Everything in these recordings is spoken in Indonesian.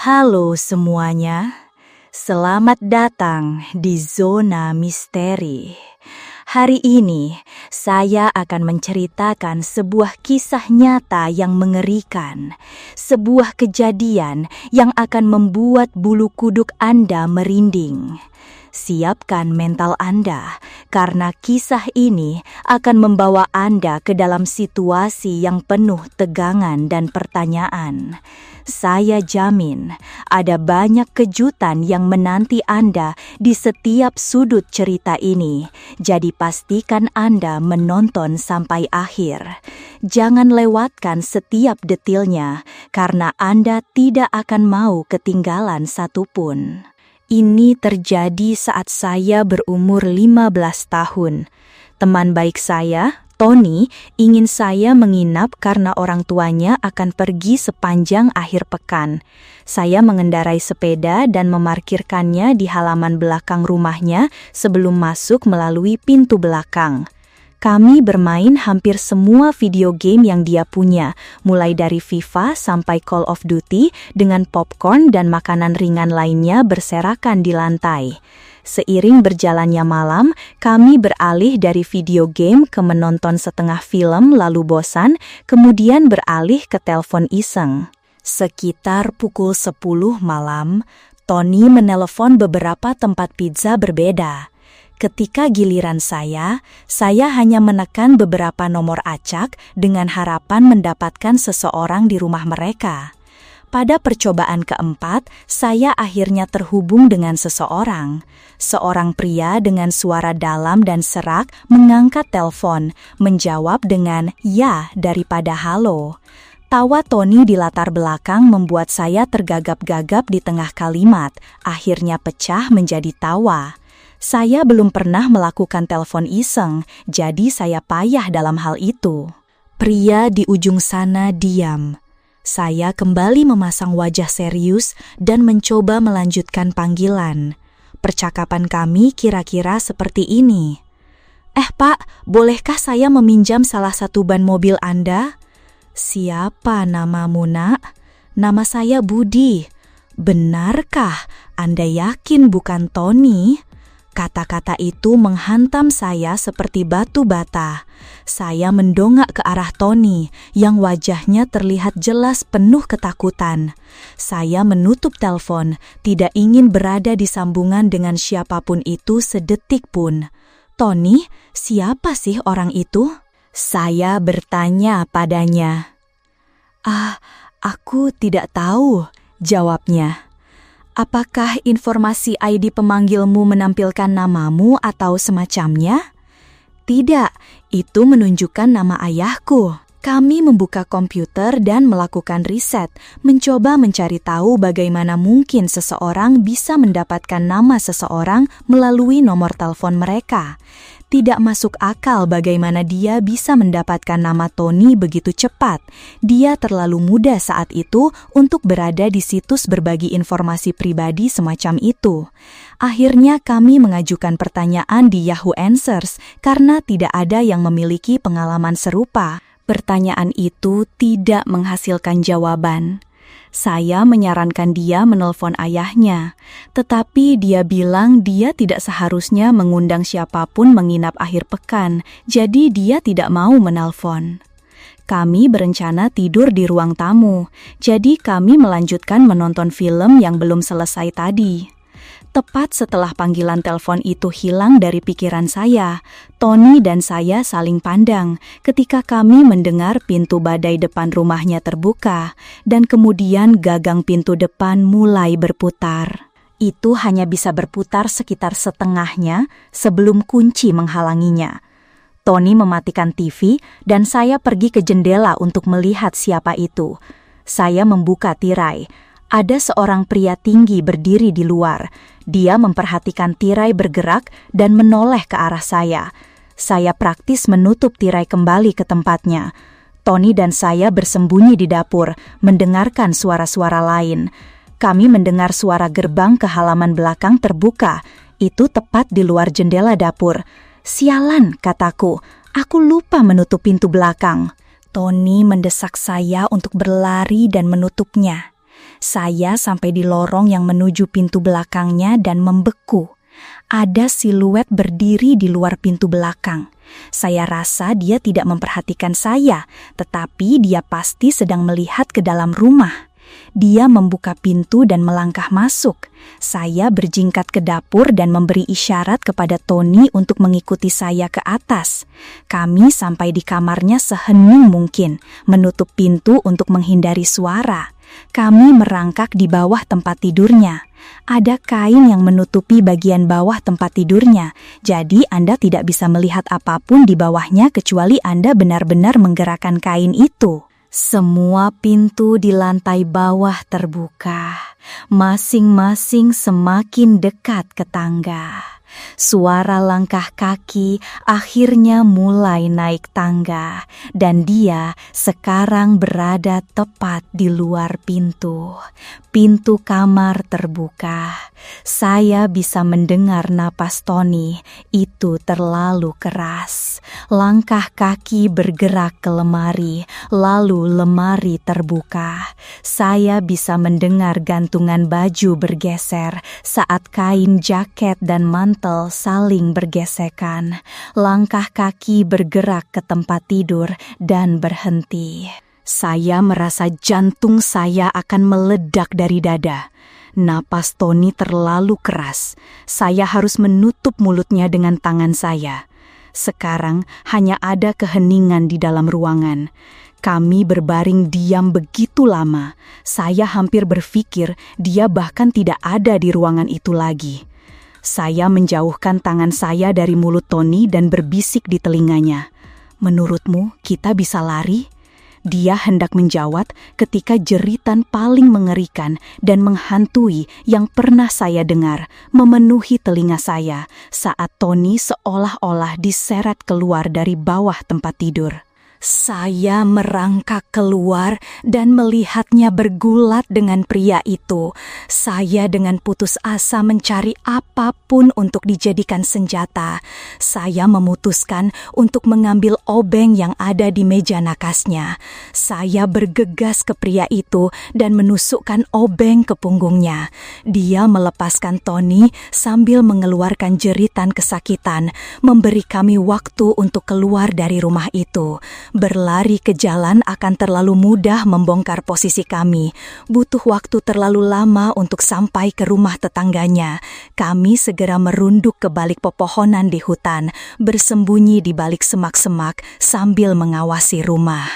Halo semuanya, selamat datang di Zona Misteri. Hari ini saya akan menceritakan sebuah kisah nyata yang mengerikan, sebuah kejadian yang akan membuat bulu kuduk Anda merinding. Siapkan mental Anda, karena kisah ini akan membawa Anda ke dalam situasi yang penuh tegangan dan pertanyaan. Saya jamin ada banyak kejutan yang menanti Anda di setiap sudut cerita ini. Jadi pastikan Anda menonton sampai akhir. Jangan lewatkan setiap detailnya, karena Anda tidak akan mau ketinggalan satupun. Ini terjadi saat saya berumur 15 tahun. Teman baik saya, Tony, ingin saya menginap karena orang tuanya akan pergi sepanjang akhir pekan. Saya mengendarai sepeda dan memarkirkannya di halaman belakang rumahnya sebelum masuk melalui pintu belakang. Kami bermain hampir semua video game yang dia punya, mulai dari FIFA sampai Call of Duty dengan popcorn dan makanan ringan lainnya berserakan di lantai. Seiring berjalannya malam, kami beralih dari video game ke menonton setengah film lalu bosan, kemudian beralih ke telepon iseng. Sekitar pukul 10 malam, Tony menelepon beberapa tempat pizza berbeda. Ketika giliran saya hanya menekan beberapa nomor acak dengan harapan mendapatkan seseorang di rumah mereka. Pada percobaan keempat, saya akhirnya terhubung dengan seseorang. Seorang pria dengan suara dalam dan serak mengangkat telepon, menjawab dengan "ya" daripada "halo". Tawa Tony di latar belakang membuat saya tergagap-gagap di tengah kalimat, akhirnya pecah menjadi tawa. Saya belum pernah melakukan telepon iseng, jadi saya payah dalam hal itu. Pria di ujung sana diam. Saya kembali memasang wajah serius dan mencoba melanjutkan panggilan. Percakapan kami kira-kira seperti ini. Pak, bolehkah saya meminjam salah satu ban mobil Anda? Siapa namamu, Nak? Nama saya Budi. Benarkah Anda yakin bukan Tony? Kata-kata itu menghantam saya seperti batu bata. Saya mendongak ke arah Tony yang wajahnya terlihat jelas penuh ketakutan. Saya menutup telepon, tidak ingin berada di sambungan dengan siapapun itu sedetik pun. "Tony, siapa sih orang itu?" Saya bertanya padanya. Aku tidak tahu," jawabnya. "Apakah informasi ID pemanggilmu menampilkan namamu atau semacamnya?" "Tidak, itu menunjukkan nama ayahku." Kami membuka komputer dan melakukan riset, mencoba mencari tahu bagaimana mungkin seseorang bisa mendapatkan nama seseorang melalui nomor telepon mereka. Tidak masuk akal bagaimana dia bisa mendapatkan nama Tony begitu cepat. Dia terlalu muda saat itu untuk berada di situs berbagi informasi pribadi semacam itu. Akhirnya kami mengajukan pertanyaan di Yahoo Answers karena tidak ada yang memiliki pengalaman serupa. Pertanyaan itu tidak menghasilkan jawaban. Saya menyarankan dia menelpon ayahnya, tetapi dia bilang dia tidak seharusnya mengundang siapapun menginap akhir pekan, jadi dia tidak mau menelpon. Kami berencana tidur di ruang tamu, jadi kami melanjutkan menonton film yang belum selesai tadi. Tepat setelah panggilan telepon itu hilang dari pikiran saya, Tony dan saya saling pandang ketika kami mendengar pintu badai depan rumahnya terbuka dan kemudian gagang pintu depan mulai berputar. Itu hanya bisa berputar sekitar setengahnya sebelum kunci menghalanginya. Tony mematikan TV dan saya pergi ke jendela untuk melihat siapa itu. Saya membuka tirai. Ada seorang pria tinggi berdiri di luar. Dia memperhatikan tirai bergerak dan menoleh ke arah saya. Saya praktis menutup tirai kembali ke tempatnya. Tony dan saya bersembunyi di dapur, mendengarkan suara-suara lain. Kami mendengar suara gerbang ke halaman belakang terbuka. Itu tepat di luar jendela dapur. "Sialan," kataku. "Aku lupa menutup pintu belakang." Tony mendesak saya untuk berlari dan menutupnya. Saya sampai di lorong yang menuju pintu belakangnya dan membeku. Ada siluet berdiri di luar pintu belakang. Saya rasa dia tidak memperhatikan saya, tetapi dia pasti sedang melihat ke dalam rumah. Dia membuka pintu dan melangkah masuk. Saya berjingkat ke dapur dan memberi isyarat kepada Tony untuk mengikuti saya ke atas. Kami sampai di kamarnya sehening mungkin, menutup pintu untuk menghindari suara. Kami merangkak di bawah tempat tidurnya. Ada kain yang menutupi bagian bawah tempat tidurnya, jadi Anda tidak bisa melihat apapun di bawahnya kecuali Anda benar-benar menggerakkan kain itu. Semua pintu di lantai bawah terbuka, masing-masing semakin dekat ke tangga. Suara langkah kaki akhirnya mulai naik tangga, dan dia sekarang berada tepat di luar pintu. Pintu kamar terbuka. Saya bisa mendengar napas Tony, itu terlalu keras. Langkah kaki bergerak ke lemari, lalu lemari terbuka. Saya bisa mendengar gantungan baju bergeser saat kain jaket dan mantel saling bergesekan. Langkah kaki bergerak ke tempat tidur dan berhenti. Saya merasa jantung saya akan meledak dari dada. Napas Tony terlalu keras. Saya harus menutup mulutnya dengan tangan saya. Sekarang hanya ada keheningan di dalam ruangan. Kami berbaring diam begitu lama. Saya hampir berpikir dia bahkan tidak ada di ruangan itu lagi. Saya menjauhkan tangan saya dari mulut Tony dan berbisik di telinganya. "Menurutmu kita bisa lari?" Dia hendak menjawab ketika jeritan paling mengerikan dan menghantui yang pernah saya dengar memenuhi telinga saya saat Tony seolah-olah diseret keluar dari bawah tempat tidur. Saya merangkak keluar dan melihatnya bergulat dengan pria itu. Saya dengan putus asa mencari apapun untuk dijadikan senjata. Saya memutuskan untuk mengambil obeng yang ada di meja nakasnya. Saya bergegas ke pria itu dan menusukkan obeng ke punggungnya. Dia melepaskan Tony sambil mengeluarkan jeritan kesakitan, memberi kami waktu untuk keluar dari rumah itu. Berlari ke jalan akan terlalu mudah membongkar posisi kami. Butuh waktu terlalu lama untuk sampai ke rumah tetangganya. Kami segera merunduk ke balik pepohonan di hutan, bersembunyi di balik semak-semak sambil mengawasi rumah.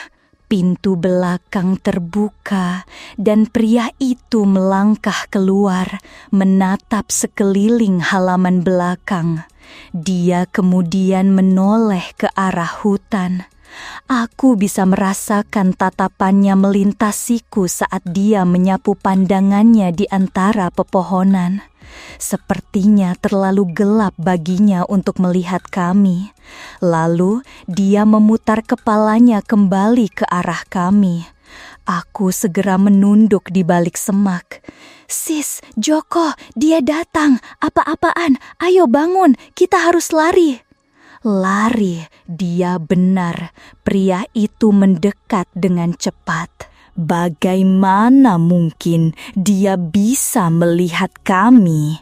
Pintu belakang terbuka dan pria itu melangkah keluar, menatap sekeliling halaman belakang. Dia kemudian menoleh ke arah hutan. Aku bisa merasakan tatapannya melintasiku saat dia menyapu pandangannya di antara pepohonan. Sepertinya terlalu gelap baginya untuk melihat kami. Lalu dia memutar kepalanya kembali ke arah kami. Aku segera menunduk di balik semak. "Sis, Joko, dia datang. Apa-apaan? Ayo bangun, kita harus lari." Lari, dia benar. Pria itu mendekat dengan cepat. Bagaimana mungkin dia bisa melihat kami?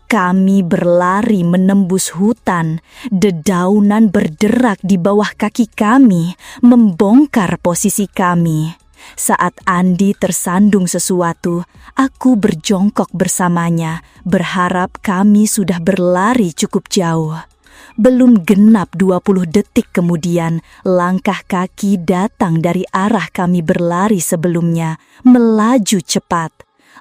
Kami berlari menembus hutan. Dedaunan berderak di bawah kaki kami, membongkar posisi kami. Saat Andi tersandung sesuatu, aku berjongkok bersamanya, berharap kami sudah berlari cukup jauh. Belum genap 20 detik kemudian, langkah kaki datang dari arah kami berlari sebelumnya, melaju cepat.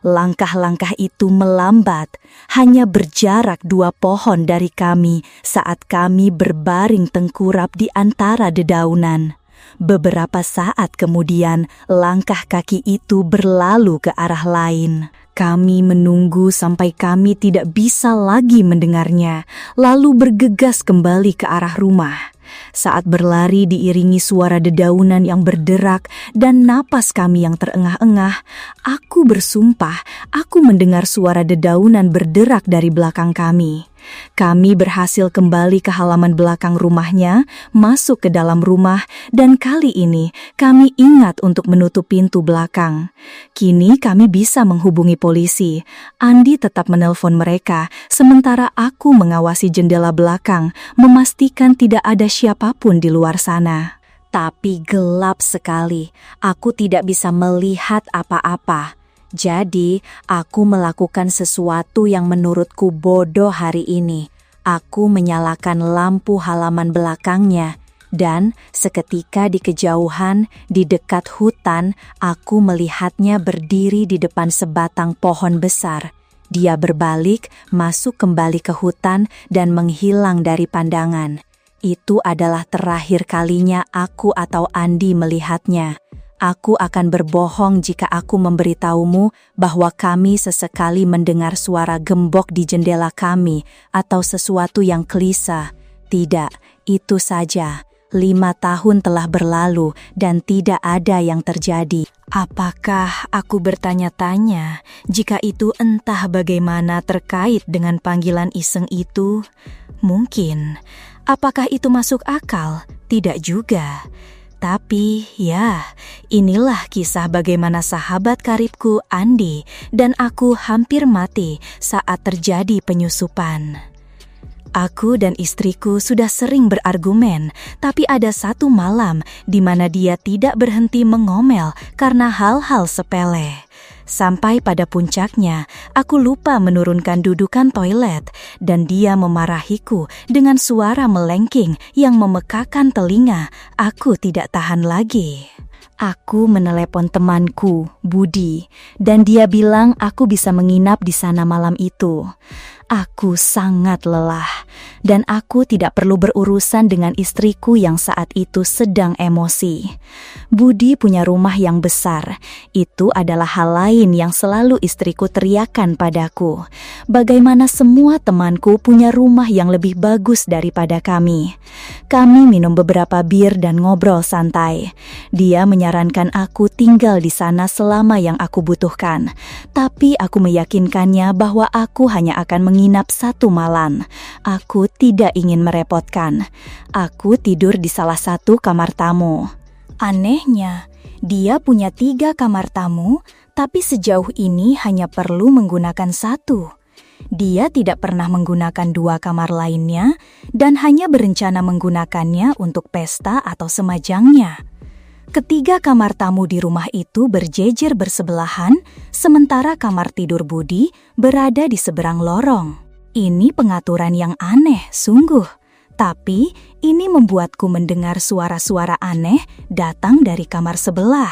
Langkah-langkah itu melambat, hanya berjarak 2 pohon dari kami saat kami berbaring tengkurap di antara dedaunan. Beberapa saat kemudian, langkah kaki itu berlalu ke arah lain. Kami menunggu sampai kami tidak bisa lagi mendengarnya, lalu bergegas kembali ke arah rumah. Saat berlari diiringi suara dedaunan yang berderak dan napas kami yang terengah-engah, aku bersumpah aku mendengar suara dedaunan berderak dari belakang kami. Kami berhasil kembali ke halaman belakang rumahnya, masuk ke dalam rumah, dan kali ini kami ingat untuk menutup pintu belakang. Kini kami bisa menghubungi polisi. Andi tetap menelpon mereka, sementara aku mengawasi jendela belakang, memastikan tidak ada siapapun di luar sana. Tapi gelap sekali, aku tidak bisa melihat apa-apa. Jadi, aku melakukan sesuatu yang menurutku bodoh hari ini. Aku menyalakan lampu halaman belakangnya, dan seketika di kejauhan, di dekat hutan, aku melihatnya berdiri di depan sebatang pohon besar. Dia berbalik, masuk kembali ke hutan, dan menghilang dari pandangan. Itu adalah terakhir kalinya aku atau Andi melihatnya. Aku akan berbohong jika aku memberitahumu bahwa kami sesekali mendengar suara gembok di jendela kami atau sesuatu yang klise. Tidak, itu saja. 5 tahun telah berlalu dan tidak ada yang terjadi. Apakah aku bertanya-tanya jika itu entah bagaimana terkait dengan panggilan iseng itu? Mungkin. Apakah itu masuk akal? Tidak juga. Tapi ya, inilah kisah bagaimana sahabat karibku Andi dan aku hampir mati saat terjadi penyusupan. Aku dan istriku sudah sering berargumen, tapi ada satu malam di mana dia tidak berhenti mengomel karena hal-hal sepele. Sampai pada puncaknya, aku lupa menurunkan dudukan toilet dan dia memarahiku dengan suara melengking yang memekakan telinga. Aku tidak tahan lagi. Aku menelepon temanku, Budi, dan dia bilang aku bisa menginap di sana malam itu. Aku sangat lelah, dan aku tidak perlu berurusan dengan istriku yang saat itu sedang emosi. Budi punya rumah yang besar. Itu adalah hal lain yang selalu istriku teriakan padaku. Bagaimana semua temanku punya rumah yang lebih bagus daripada kami. Kami minum beberapa bir dan ngobrol santai. Dia menyarankan aku tinggal di sana selama yang aku butuhkan. Tapi aku meyakinkannya bahwa aku hanya akan menginap 1 malam. Aku tidak ingin merepotkan. Aku tidur di salah satu kamar tamu. Anehnya, dia punya 3 kamar tamu, tapi sejauh ini hanya perlu menggunakan 1. Dia tidak pernah menggunakan 2 kamar lainnya dan hanya berencana menggunakannya untuk pesta atau semajangnya. Ketiga kamar tamu di rumah itu berjejer bersebelahan, sementara kamar tidur Budi berada di seberang lorong. Ini pengaturan yang aneh, sungguh. Tapi ini membuatku mendengar suara-suara aneh datang dari kamar sebelah.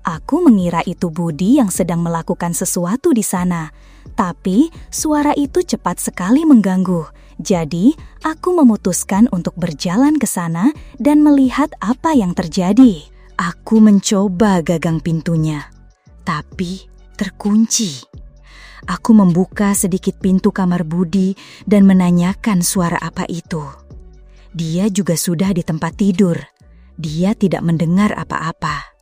Aku mengira itu Budi yang sedang melakukan sesuatu di sana. Tapi suara itu cepat sekali mengganggu. Jadi aku memutuskan untuk berjalan ke sana dan melihat apa yang terjadi. Aku mencoba gagang pintunya, tapi terkunci. Aku membuka sedikit pintu kamar Budi dan menanyakan suara apa itu. Dia juga sudah di tempat tidur. Dia tidak mendengar apa-apa.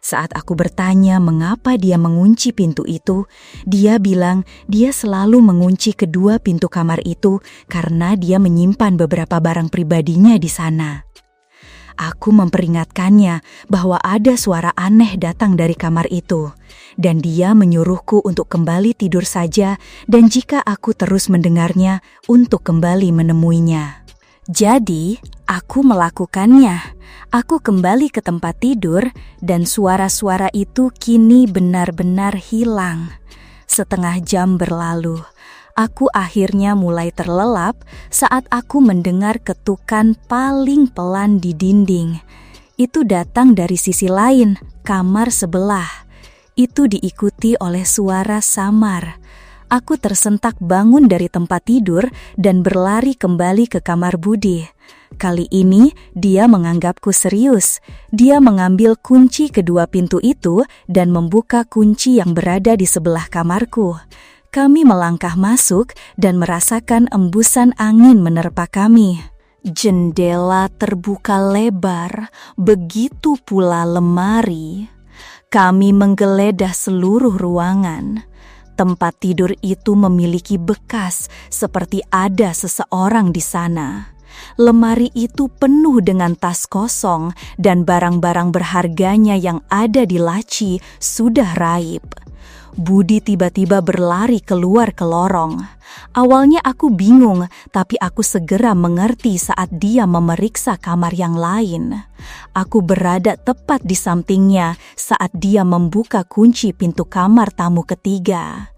Saat aku bertanya mengapa dia mengunci pintu itu, dia bilang dia selalu mengunci kedua pintu kamar itu karena dia menyimpan beberapa barang pribadinya di sana. Aku memperingatkannya bahwa ada suara aneh datang dari kamar itu, dan dia menyuruhku untuk kembali tidur saja dan jika aku terus mendengarnya, untuk kembali menemuinya. Jadi, aku melakukannya. Aku kembali ke tempat tidur dan suara-suara itu kini benar-benar hilang. Setengah jam berlalu. Aku akhirnya mulai terlelap saat aku mendengar ketukan paling pelan di dinding. Itu datang dari sisi lain, kamar sebelah. Itu diikuti oleh suara samar. Aku tersentak bangun dari tempat tidur dan berlari kembali ke kamar Budi. Kali ini dia menganggapku serius. Dia mengambil kunci kedua pintu itu dan membuka kunci yang berada di sebelah kamarku. Kami melangkah masuk dan merasakan embusan angin menerpa kami. Jendela terbuka lebar, begitu pula lemari. Kami menggeledah seluruh ruangan. Tempat tidur itu memiliki bekas seperti ada seseorang di sana. Lemari itu penuh dengan tas kosong dan barang-barang berharganya yang ada di laci sudah raib. Budi tiba-tiba berlari keluar ke lorong. Awalnya aku bingung, tapi aku segera mengerti saat dia memeriksa kamar yang lain. Aku berada tepat di sampingnya saat dia membuka kunci pintu kamar tamu ketiga.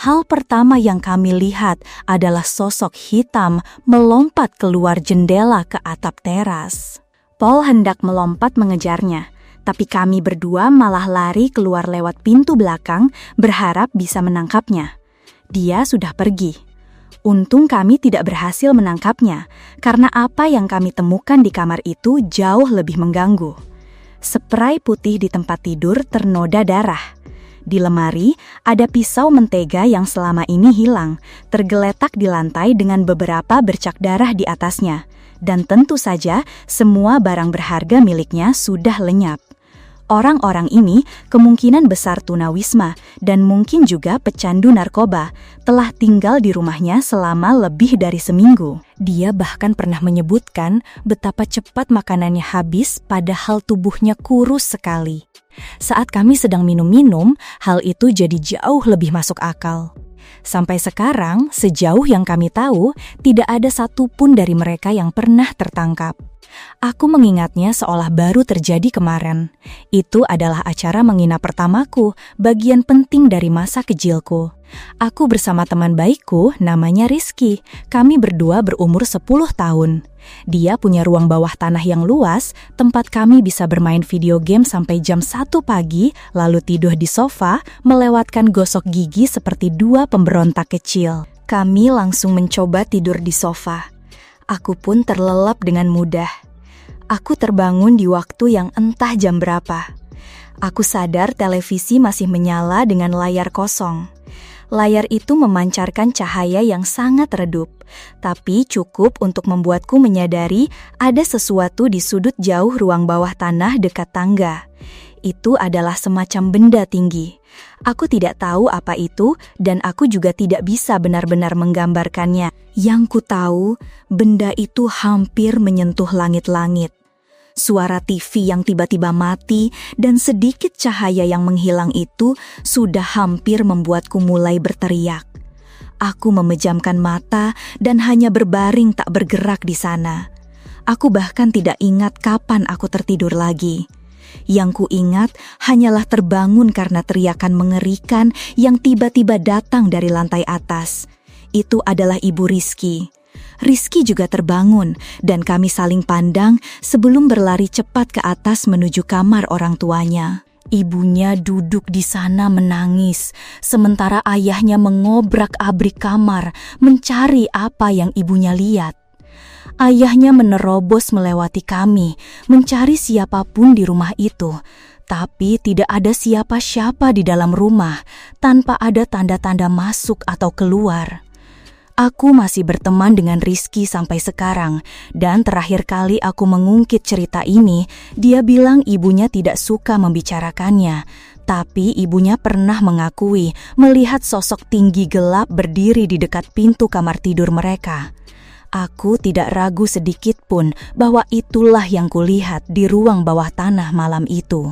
Hal pertama yang kami lihat adalah sosok hitam melompat keluar jendela ke atap teras. Paul hendak melompat mengejarnya, tapi kami berdua malah lari keluar lewat pintu belakang berharap bisa menangkapnya. Dia sudah pergi. Untung kami tidak berhasil menangkapnya, karena apa yang kami temukan di kamar itu jauh lebih mengganggu. Spray putih di tempat tidur ternoda darah. Di lemari, ada pisau mentega yang selama ini hilang, tergeletak di lantai dengan beberapa bercak darah di atasnya. Dan tentu saja, semua barang berharga miliknya sudah lenyap. Orang-orang ini kemungkinan besar tunawisma dan mungkin juga pecandu narkoba, telah tinggal di rumahnya selama lebih dari seminggu. Dia bahkan pernah menyebutkan betapa cepat makanannya habis padahal tubuhnya kurus sekali. Saat kami sedang minum-minum, hal itu jadi jauh lebih masuk akal. Sampai sekarang, sejauh yang kami tahu, tidak ada satupun dari mereka yang pernah tertangkap. Aku mengingatnya seolah baru terjadi kemarin. Itu adalah acara menginap pertamaku, bagian penting dari masa kecilku. Aku bersama teman baikku, namanya Rizky. Kami berdua berumur 10 tahun. Dia punya ruang bawah tanah yang luas, tempat kami bisa bermain video game sampai jam 1 pagi, lalu tidur di sofa, melewatkan gosok gigi seperti dua pemberontak kecil. Kami langsung mencoba tidur di sofa. Aku pun terlelap dengan mudah. Aku terbangun di waktu yang entah jam berapa. Aku sadar televisi masih menyala dengan layar kosong. Layar itu memancarkan cahaya yang sangat redup, tapi cukup untuk membuatku menyadari ada sesuatu di sudut jauh ruang bawah tanah dekat tangga. Itu adalah semacam benda tinggi. Aku tidak tahu apa itu dan aku juga tidak bisa benar-benar menggambarkannya. Yang ku tahu, benda itu hampir menyentuh langit-langit. Suara TV yang tiba-tiba mati dan sedikit cahaya yang menghilang itu sudah hampir membuatku mulai berteriak. Aku memejamkan mata dan hanya berbaring tak bergerak di sana. Aku bahkan tidak ingat kapan aku tertidur lagi. Yang ku ingat hanyalah terbangun karena teriakan mengerikan yang tiba-tiba datang dari lantai atas. Itu adalah Ibu Rizky. Rizky juga terbangun dan kami saling pandang sebelum berlari cepat ke atas menuju kamar orang tuanya. Ibunya duduk di sana menangis, sementara ayahnya mengobrak-abrik kamar mencari apa yang ibunya lihat. Ayahnya menerobos melewati kami, mencari siapapun di rumah itu. Tapi tidak ada siapa-siapa di dalam rumah, tanpa ada tanda-tanda masuk atau keluar. Aku masih berteman dengan Rizky sampai sekarang, dan terakhir kali aku mengungkit cerita ini, dia bilang ibunya tidak suka membicarakannya. Tapi ibunya pernah mengakui melihat sosok tinggi gelap berdiri di dekat pintu kamar tidur mereka. Aku tidak ragu sedikit pun bahwa itulah yang kulihat di ruang bawah tanah malam itu.